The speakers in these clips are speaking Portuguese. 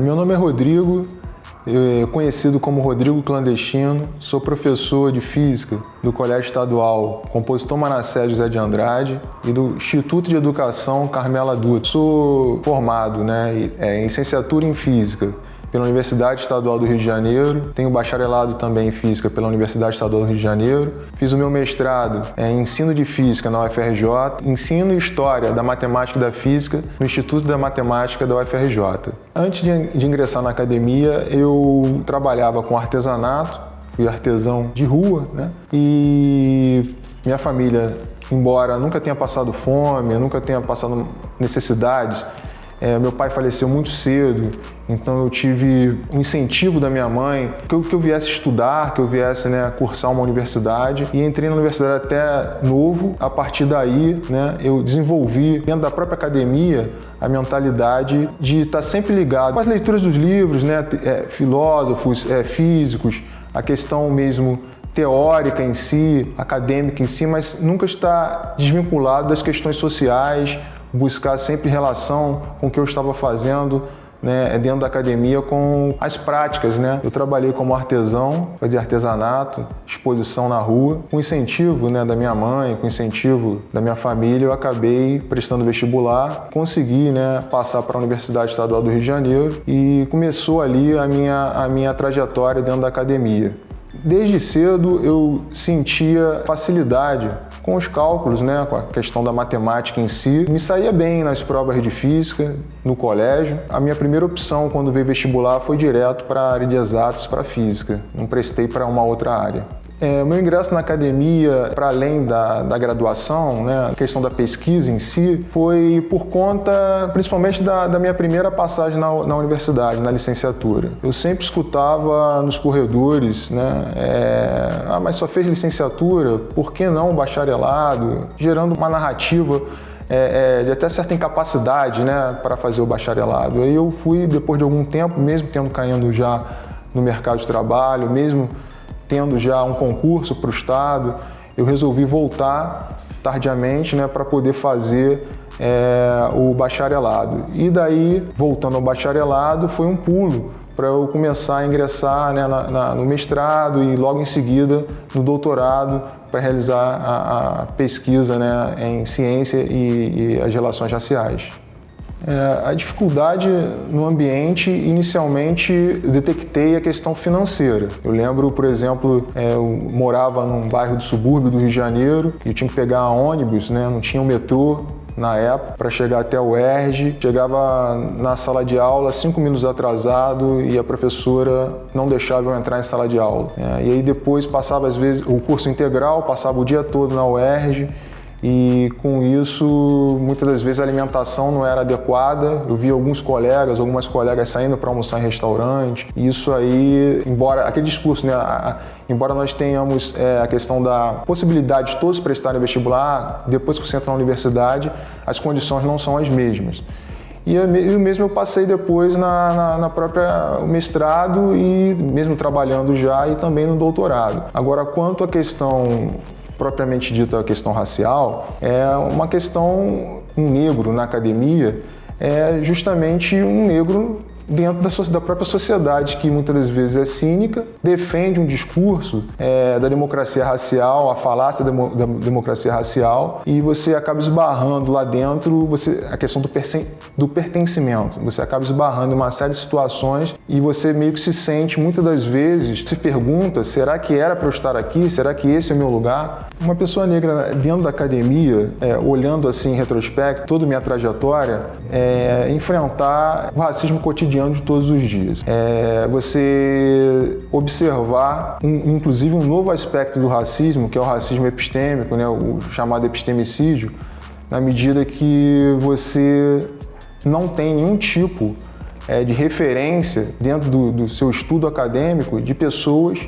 Meu nome é Rodrigo, conhecido como Rodrigo Clandestino, sou professor de Física do Colégio Estadual Compositor Manassés José de Andrade e do Instituto de Educação Carmela Dutra. Sou formado em licenciatura em Física pela Universidade Estadual do Rio de Janeiro, tenho bacharelado também em Física pela Universidade Estadual do Rio de Janeiro, fiz o meu mestrado em Ensino de Física na UFRJ, ensino História da Matemática e da Física no Instituto da Matemática da UFRJ. Antes de ingressar na academia, eu trabalhava com artesanato, fui artesão de rua, e minha família, embora nunca tenha passado fome, nunca tenha passado necessidades, meu pai faleceu muito cedo, então eu tive um incentivo da minha mãe que eu viesse estudar, que eu viesse cursar uma universidade, e entrei na universidade até novo. A partir daí, eu desenvolvi dentro da própria academia a mentalidade de estar sempre ligado com as leituras dos livros, filósofos, físicos, a questão mesmo teórica em si, acadêmica em si, mas nunca estar desvinculado das questões sociais, buscar sempre relação com o que eu estava fazendo dentro da academia com as práticas. Eu trabalhei como artesão, fazia artesanato, exposição na rua. Com incentivo da minha mãe, com incentivo da minha família, eu acabei prestando vestibular, consegui passar para a Universidade Estadual do Rio de Janeiro e começou ali a minha trajetória dentro da academia. Desde cedo eu sentia facilidade com os cálculos, com a questão da matemática em si. Me saía bem nas provas de física, no colégio. A minha primeira opção quando veio vestibular foi direto para a área de exatos, para física. Não prestei para uma outra área. O meu ingresso na academia, para além da graduação, a questão da pesquisa em si, foi por conta, principalmente, da minha primeira passagem na universidade, na licenciatura. Eu sempre escutava nos corredores, mas só fez licenciatura, por que não bacharelado? Gerando uma narrativa de até certa incapacidade para fazer o bacharelado. Aí eu fui, depois de algum tempo, mesmo tendo caído já no mercado de trabalho, mesmo tendo já um concurso para o Estado, eu resolvi voltar tardiamente para poder fazer o bacharelado. E daí, voltando ao bacharelado, foi um pulo para eu começar a ingressar no mestrado e logo em seguida no doutorado para realizar a pesquisa em ciência e as relações raciais. A dificuldade no ambiente, inicialmente, eu detectei a questão financeira. Eu lembro, por exemplo, eu morava num bairro do subúrbio do Rio de Janeiro e eu tinha que pegar ônibus, não tinha um metrô na época, para chegar até o UERJ. Chegava na sala de aula 5 minutos atrasado e a professora não deixava eu entrar em sala de aula. E aí depois passava, às vezes, o curso integral, passava o dia todo na UERJ, e com isso, muitas das vezes a alimentação não era adequada. Eu via algumas colegas saindo para almoçar em restaurante. E isso aí, embora aquele discurso, embora nós tenhamos a questão da possibilidade de todos prestarem vestibular, depois que você entra na universidade, as condições não são as mesmas. E o mesmo eu passei depois na própria mestrado e mesmo trabalhando já e também no doutorado. Agora, quanto à questão propriamente dita, a questão racial, uma questão, um negro na academia é justamente um negro dentro da própria sociedade, que muitas das vezes é cínica, defende um discurso da democracia racial, a falácia da democracia racial, e você acaba esbarrando lá dentro a questão do pertencimento. Você acaba esbarrando em uma série de situações e você meio que se sente, muitas das vezes, se pergunta, será que era para eu estar aqui? Será que esse é o meu lugar? Uma pessoa negra dentro da academia, olhando assim em retrospecto, toda a minha trajetória, enfrentar o racismo cotidiano de todos os dias. Você observar, inclusive, um novo aspecto do racismo, que é o racismo epistêmico, o chamado epistemicídio, na medida que você não tem nenhum tipo de referência dentro do seu estudo acadêmico de pessoas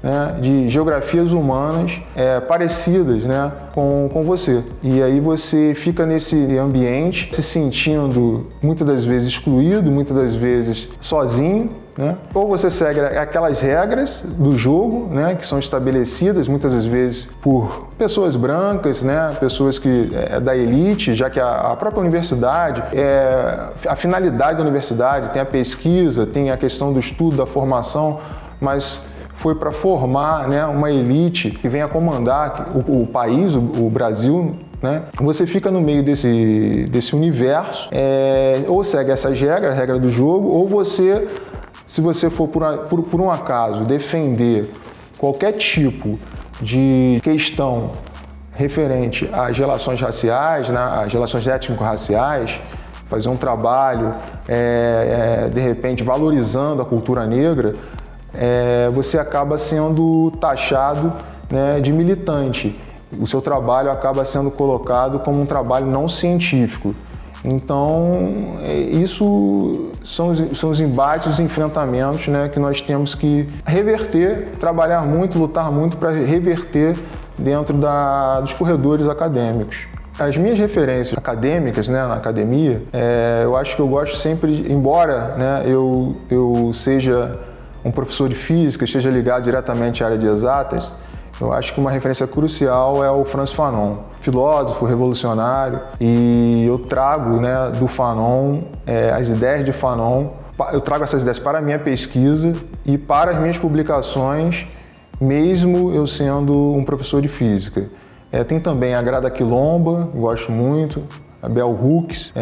né, de geografias humanas parecidas, né, com você. E aí você fica nesse ambiente se sentindo muitas das vezes excluído, muitas das vezes sozinho, né? Ou você segue aquelas regras do jogo, né, que são estabelecidas muitas das vezes por pessoas brancas, né, pessoas que da elite, já que a própria universidade, a finalidade da universidade tem a pesquisa, tem a questão do estudo, da formação, mas foi para formar, né, uma elite que venha comandar o país, o Brasil, né? Você fica no meio desse universo, ou segue essas regras, a regra do jogo, ou você, se você for por um acaso defender qualquer tipo de questão referente às relações raciais, né, às relações étnico-raciais, fazer um trabalho, de repente, valorizando a cultura negra, você acaba sendo taxado, né, de militante. O seu trabalho acaba sendo colocado como um trabalho não científico. Então, isso são os embates, os enfrentamentos, né, que nós temos que reverter, trabalhar muito, lutar muito para reverter dentro dos corredores acadêmicos. As minhas referências acadêmicas, né, na academia, eu acho que eu gosto sempre, embora, né, eu seja um professor de física, esteja ligado diretamente à área de exatas, eu acho que uma referência crucial é o Frantz Fanon, filósofo, revolucionário, e eu trago, né, do Fanon, as ideias de Fanon, eu trago essas ideias para a minha pesquisa e para as minhas publicações, mesmo eu sendo um professor de física. Tem também a Grada Quilomba, gosto muito, a Bell Hooks,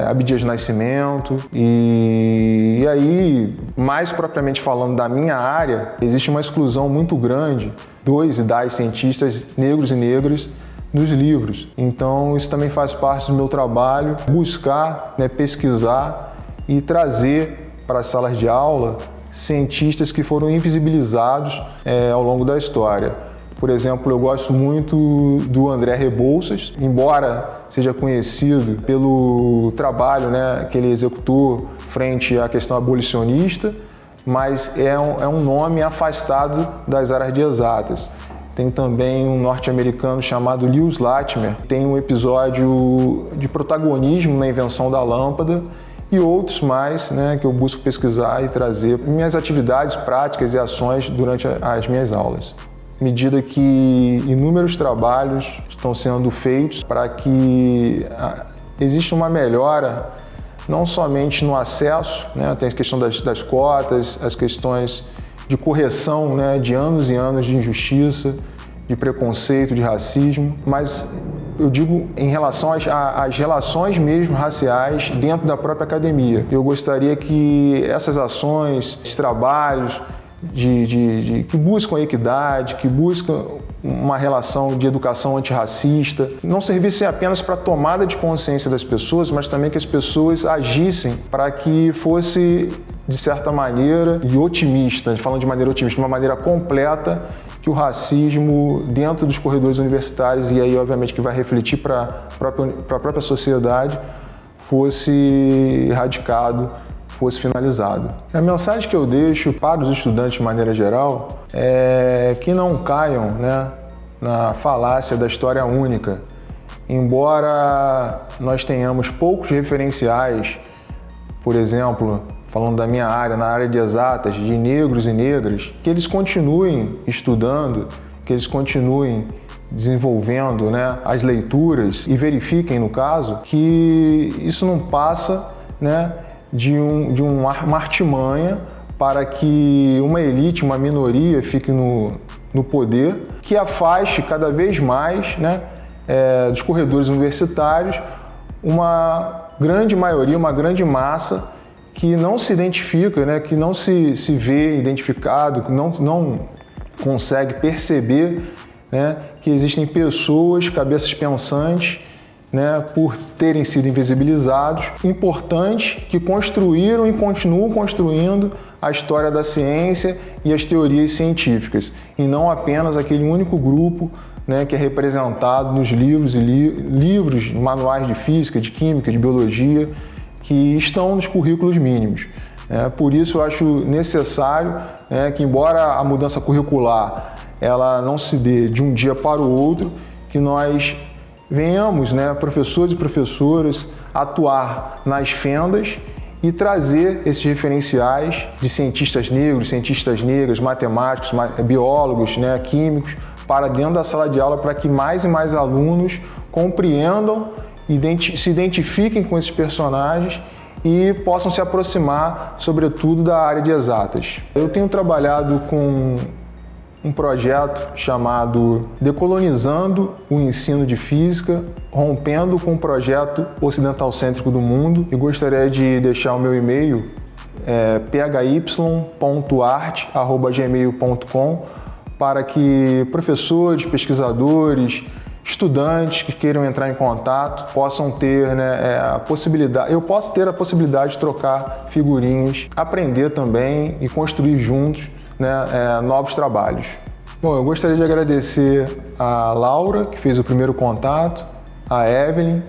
Abdias Nascimento, e aí, mais propriamente falando da minha área, existe uma exclusão muito grande dos e das cientistas negros e negras nos livros. Então, isso também faz parte do meu trabalho, buscar, né, pesquisar e trazer para as salas de aula cientistas que foram invisibilizados ao longo da história. Por exemplo, eu gosto muito do André Rebouças, embora seja conhecido pelo trabalho, né, que ele executou frente à questão abolicionista, mas é um nome afastado das áreas de exatas. Tem também um norte-americano chamado Lewis Latimer, tem um episódio de protagonismo na invenção da lâmpada, e outros mais, né, que eu busco pesquisar e trazer minhas atividades práticas e ações durante as minhas aulas. À medida que inúmeros trabalhos estão sendo feitos para que exista uma melhora, não somente no acesso, né, tem a questão das cotas, as questões de correção, né, de anos e anos de injustiça, de preconceito, de racismo, mas eu digo em relação às relações mesmo raciais dentro da própria academia. Eu gostaria que essas ações, esses trabalhos, que buscam a equidade, que buscam uma relação de educação antirracista, não servissem apenas para a tomada de consciência das pessoas, mas também que as pessoas agissem para que fosse, de certa maneira, falando de maneira otimista, de uma maneira completa, que o racismo dentro dos corredores universitários, e aí obviamente que vai refletir para a própria sociedade, fosse erradicado, fosse finalizado. A mensagem que eu deixo para os estudantes de maneira geral é que não caiam, né, na falácia da história única. Embora nós tenhamos poucos referenciais, por exemplo, falando da minha área, na área de exatas, de negros e negras, que eles continuem estudando, que eles continuem desenvolvendo, né, as leituras e verifiquem, no caso, que isso não passa, né, de uma artimanha para que uma elite, uma minoria fique no poder, que afaste cada vez mais, né, dos corredores universitários uma grande maioria, uma grande massa que não se identifica, né, que não se vê identificado, que não consegue perceber, né, que existem pessoas, cabeças pensantes, né, por terem sido invisibilizados, importantes, que construíram e continuam construindo a história da ciência e as teorias científicas, e não apenas aquele único grupo, né, que é representado nos livros, manuais de física, de química, de biologia, que estão nos currículos mínimos. Por isso eu acho necessário que, embora a mudança curricular ela não se dê de um dia para o outro, que nós venhamos, professores e professoras, atuar nas fendas e trazer esses referenciais de cientistas negros, cientistas negras, matemáticos, biólogos, químicos, para dentro da sala de aula, para que mais e mais alunos compreendam, se identifiquem com esses personagens e possam se aproximar, sobretudo, da área de exatas. Eu tenho trabalhado com um projeto chamado Decolonizando o Ensino de Física, rompendo com o projeto ocidental-cêntrico do mundo, e gostaria de deixar o meu e-mail, phy.art@gmail.com, para que professores, pesquisadores, estudantes que queiram entrar em contato possam ter a possibilidade, eu posso ter a possibilidade de trocar figurinhas, aprender também e construir juntos novos trabalhos. Bom, eu gostaria de agradecer a Laura, que fez o primeiro contato, a Evelyn,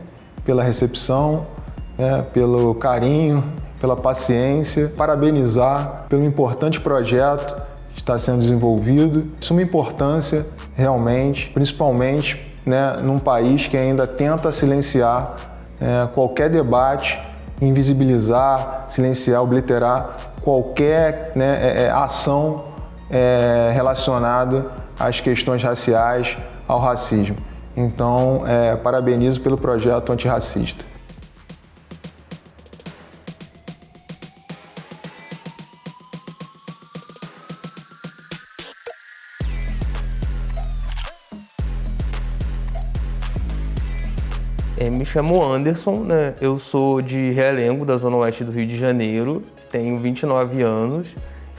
pela recepção, pelo carinho, pela paciência, parabenizar pelo importante projeto que está sendo desenvolvido. Suma importância, realmente, principalmente num país que ainda tenta silenciar qualquer debate, invisibilizar, silenciar, obliterar qualquer ação relacionada às questões raciais, ao racismo. Então, parabenizo pelo projeto antirracista. Me chamo Anderson, Eu sou de Realengo, da Zona Oeste do Rio de Janeiro, tenho 29 anos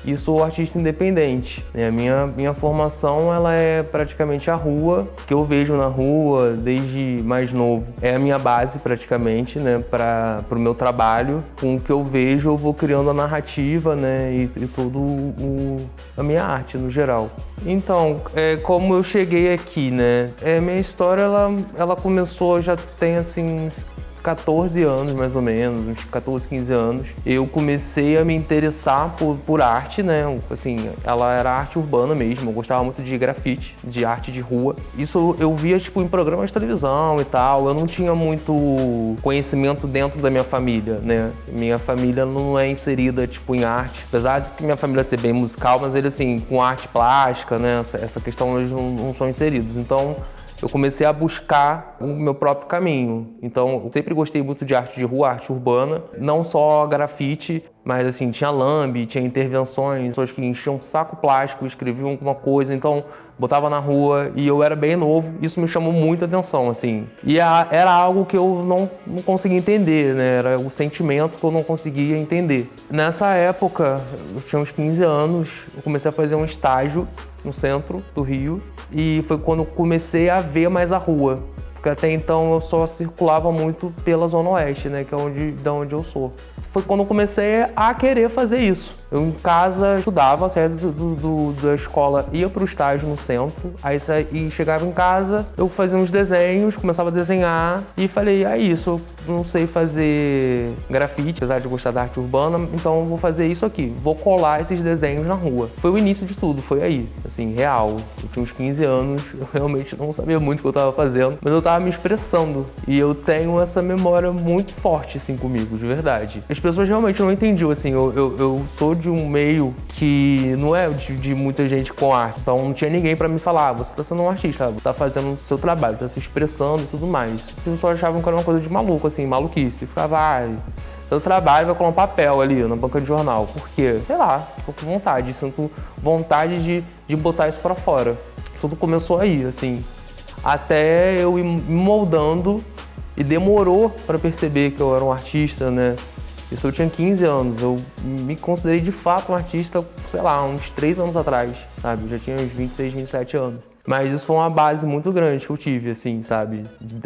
e sou artista independente. A minha formação ela é praticamente a rua, que eu vejo na rua desde mais novo. É a minha base praticamente, para o meu trabalho. Com o que eu vejo, eu vou criando a narrativa, e toda a minha arte no geral. Então, como eu cheguei aqui, minha história ela começou, já tem assim 14 anos mais ou menos, uns 14, 15 anos. Eu comecei a me interessar por arte, assim, ela era arte urbana mesmo, eu gostava muito de grafite, de arte de rua. Isso eu via em programas de televisão e tal, eu não tinha muito conhecimento dentro da minha família, Minha família não é inserida em arte, apesar de que minha família ser bem musical, mas ele assim, com arte plástica, essa questão eles não são inseridos. Então, eu comecei a buscar o meu próprio caminho. Então, eu sempre gostei muito de arte de rua, arte urbana, não só grafite, mas assim, tinha lambe, tinha intervenções, pessoas que enchiam um saco plástico, escreviam alguma coisa, então botava na rua e eu era bem novo, isso me chamou muita atenção, assim. E era algo que eu não conseguia entender, Era o sentimento que eu não conseguia entender. Nessa época, eu tinha uns 15 anos, eu comecei a fazer um estágio no centro do Rio e foi quando eu comecei a ver mais a rua. Porque até então eu só circulava muito pela Zona Oeste, que é da onde eu sou. Foi quando eu comecei a querer fazer isso. Eu em casa estudava, saía da escola, ia para o estágio no centro, aí chegava em casa, eu fazia uns desenhos, começava a desenhar e falei, isso, eu não sei fazer grafite, apesar de gostar da arte urbana, então eu vou fazer isso aqui, vou colar esses desenhos na rua. Foi o início de tudo, foi aí, assim, real. Eu tinha uns 15 anos, eu realmente não sabia muito o que eu estava fazendo, mas eu estava me expressando e eu tenho essa memória muito forte, assim, comigo, de verdade. As pessoas realmente não entendiam, assim, eu sou de um meio que não é de muita gente com arte, então não tinha ninguém pra me falar, você tá sendo um artista, tá fazendo o seu trabalho, tá se expressando e tudo mais. As pessoas achavam que era uma coisa de maluco, assim, maluquice. E ficava, seu trabalho vai colar um papel ali na banca de jornal. Por quê? Sei lá, tô com vontade, sinto vontade de botar isso pra fora. Tudo começou aí, assim, até eu ir me moldando e demorou pra perceber que eu era um artista, Isso eu tinha 15 anos, eu me considerei de fato um artista, sei lá, uns 3 anos atrás, sabe? Eu já tinha uns 26, 27 anos. Mas isso foi uma base muito grande que eu tive, assim, sabe? De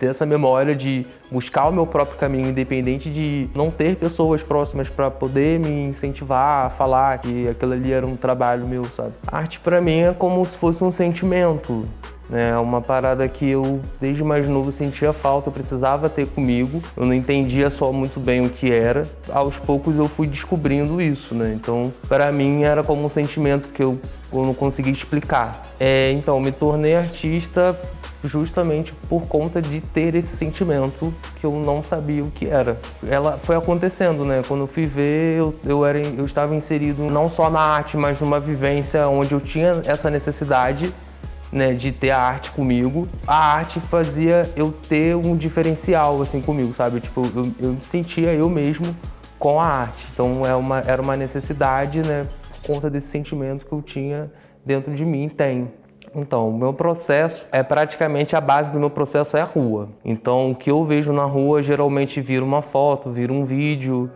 ter essa memória de buscar o meu próprio caminho, independente de não ter pessoas próximas para poder me incentivar a falar que aquilo ali era um trabalho meu, sabe? A arte pra mim é como se fosse um sentimento. É uma parada que eu, desde mais novo, sentia falta, eu precisava ter comigo. Eu não entendia só muito bem o que era. Aos poucos eu fui descobrindo isso, né? Então, para mim, era como um sentimento que eu não conseguia explicar. Então, me tornei artista justamente por conta de ter esse sentimento que eu não sabia o que era. Ela foi acontecendo, né? Quando eu fui ver, eu estava inserido não só na arte, mas numa vivência onde eu tinha essa necessidade, né, de ter a arte comigo. A arte fazia eu ter um diferencial assim comigo, sabe? Tipo, eu me sentia eu mesmo com a arte. Então era uma necessidade, né, por conta desse sentimento que eu tinha dentro de mim, tenho. Então, o meu processo praticamente a base do meu processo é a rua. Então, o que eu vejo na rua geralmente vira uma foto, vira um vídeo,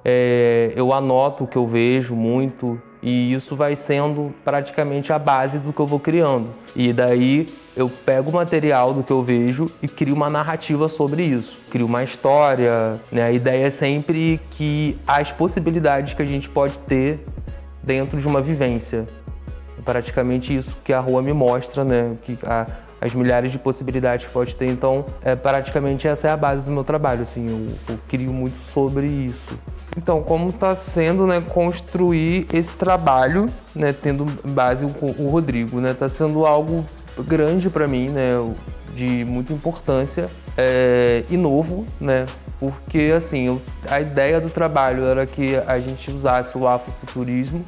eu anoto o que eu vejo muito. E isso vai sendo praticamente a base do que eu vou criando. E daí eu pego o material do que eu vejo e crio uma narrativa sobre isso. Crio uma história, né? A ideia é sempre que as possibilidades que a gente pode ter dentro de uma vivência. É praticamente isso que a rua me mostra, né? As milhares de possibilidades que pode ter. Então, praticamente essa é a base do meu trabalho, assim, eu crio muito sobre isso. Então, como está sendo, né, construir esse trabalho, né, tendo base o Rodrigo, né, está sendo algo grande para mim, né, de muita importância e novo, né, porque assim, a ideia do trabalho era que a gente usasse o afrofuturismo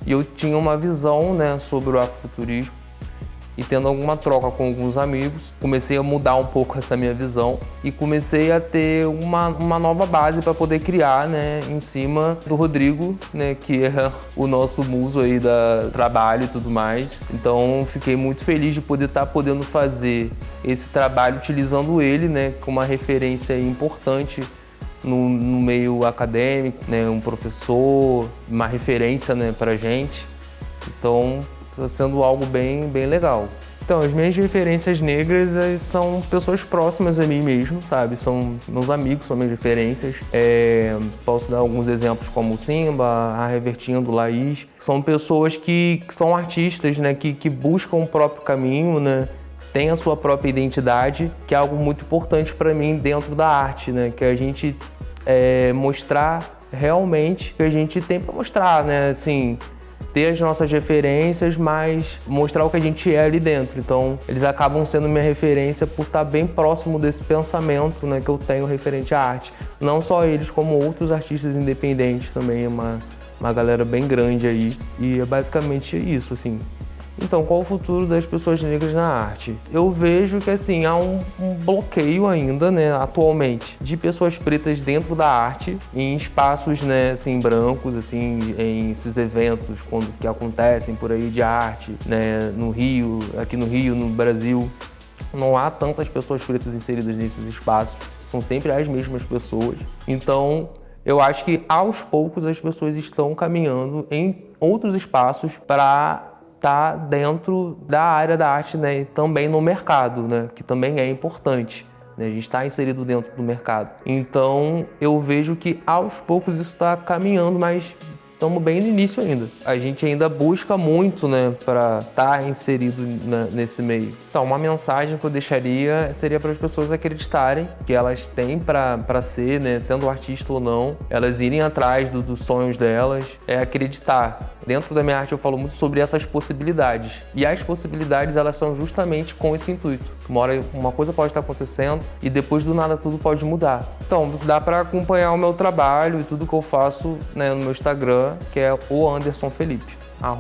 e eu tinha uma visão, né, sobre o afrofuturismo. E tendo alguma troca com alguns amigos, comecei a mudar um pouco essa minha visão e comecei a ter uma nova base para poder criar, né, em cima do Rodrigo, né, que é o nosso muso aí do trabalho e tudo mais. Então fiquei muito feliz de poder estar podendo fazer esse trabalho utilizando ele, né, como uma referência importante no meio acadêmico, né, um professor, uma referência, né, pra gente. Então está sendo algo bem legal. Então, as minhas referências negras são pessoas próximas a mim mesmo, sabe? São meus amigos, são minhas referências. Posso dar alguns exemplos como o Simba, a Revertindo, Laís. São pessoas que são artistas, né? Que buscam o próprio caminho, né? Tem a sua própria identidade, que é algo muito importante para mim dentro da arte, né? Que a gente mostrar realmente o que a gente tem para mostrar, né? Assim, ter as nossas referências, mas mostrar o que a gente é ali dentro. Então, eles acabam sendo minha referência por estar bem próximo desse pensamento, né, que eu tenho referente à arte. Não só eles, como outros artistas independentes também, é uma galera bem grande aí. E é basicamente isso, assim. Então, qual o futuro das pessoas negras na arte? Eu vejo que, assim, há um bloqueio ainda, né, atualmente, de pessoas pretas dentro da arte, em espaços, né, assim, brancos, assim, em esses eventos que acontecem por aí de arte, né, no Rio, aqui no Rio, no Brasil. Não há tantas pessoas pretas inseridas nesses espaços, são sempre as mesmas pessoas. Então, eu acho que, aos poucos, as pessoas estão caminhando em outros espaços para tá dentro da área da arte, né, e também no mercado, né, que também é importante, né, a gente está inserido dentro do mercado. Então, eu vejo que aos poucos isso está caminhando, mas estamos bem no início ainda. A gente ainda busca muito, né, para estar inserido nesse meio. Então, uma mensagem que eu deixaria seria para as pessoas acreditarem que elas têm para ser, né, sendo artista ou não, elas irem atrás dos sonhos delas, acreditar. Dentro da minha arte eu falo muito sobre essas possibilidades. E as possibilidades, elas são justamente com esse intuito. Uma hora uma coisa pode estar acontecendo e depois do nada tudo pode mudar. Então, dá para acompanhar o meu trabalho e tudo que eu faço, né, no meu Instagram, que é o Anderson Felipe.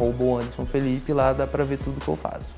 @o Anderson Felipe, lá dá para ver tudo que eu faço.